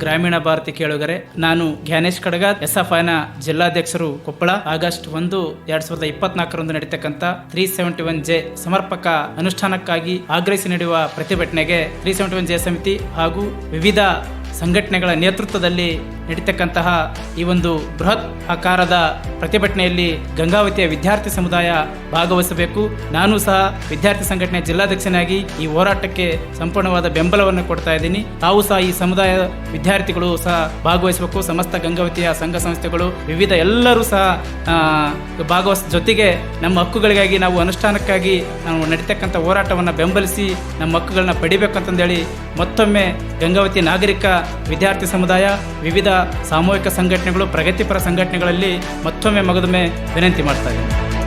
ಗ್ರಾಮೀಣ ಭಾರತಿ ಕೇಳುಗರೆ, ನಾನು ಜ್ಞಾನೇಶ್ ಕಡಗ, ಎಸ್ಎಫ್ಐನ ಜಿಲ್ಲಾಧ್ಯಕ್ಷರು, ಕೊಪ್ಪಳ. ಆಗಸ್ಟ್ 1, 2024 ನಡೀತಕ್ಕಂಥ 371J ಸಮರ್ಪಕ ಅನುಷ್ಠಾನಕ್ಕಾಗಿ ಆಗ್ರಹಿಸಿ ನಡೆಯುವ ಪ್ರತಿಭಟನೆಗೆ 371J ಸಮಿತಿ ಹಾಗೂ ವಿವಿಧ ಸಂಘಟನೆಗಳ ನೇತೃತ್ವದಲ್ಲಿ ನಡೀತಕ್ಕಂತಹ ಈ ಒಂದು ಬೃಹತ್ ಆಕಾರದ ಪ್ರತಿಭಟನೆಯಲ್ಲಿ ಗಂಗಾವತಿಯ ವಿದ್ಯಾರ್ಥಿ ಸಮುದಾಯ ಭಾಗವಹಿಸಬೇಕು. ನಾನು ಸಹ ವಿದ್ಯಾರ್ಥಿ ಸಂಘಟನೆಯ ಜಿಲ್ಲಾಧ್ಯಕ್ಷನಾಗಿ ಈ ಹೋರಾಟಕ್ಕೆ ಸಂಪೂರ್ಣವಾದ ಬೆಂಬಲವನ್ನು ಕೊಡ್ತಾ ಇದ್ದೀನಿ. ತಾವು ಸಹ ಈ ಸಮುದಾಯ ವಿದ್ಯಾರ್ಥಿಗಳು ಸಹ ಭಾಗವಹಿಸಬೇಕು. ಸಮಸ್ತ ಗಂಗಾವತಿಯ ಸಂಘ ಸಂಸ್ಥೆಗಳು, ವಿವಿಧ ಎಲ್ಲರೂ ಸಹ ಜೊತೆಗೆ ನಮ್ಮ ಹಕ್ಕುಗಳಿಗಾಗಿ, ನಾವು ಅನುಷ್ಠಾನಕ್ಕಾಗಿ ನಾವು ನಡೀತಕ್ಕಂಥ ಹೋರಾಟವನ್ನು ಬೆಂಬಲಿಸಿ ನಮ್ಮ ಹಕ್ಕುಗಳನ್ನ ಪಡಿಬೇಕಂತಂದೇಳಿ ಮತ್ತೊಮ್ಮೆ ಗಂಗಾವತಿ ನಾಗರಿಕ ವಿದ್ಯಾರ್ಥಿ ಸಮುದಾಯ, ವಿವಿಧ ಸಾಮೂಹಿಕ ಸಂಘಟನೆಗಳು, ಪ್ರಗತಿಪರ ಸಂಘಟನೆಗಳಲ್ಲಿ ಮತ್ತೊಮ್ಮೆ ವಿನಂತಿ ಮಾಡ್ತಾ ಇದ್ದೀನಿ.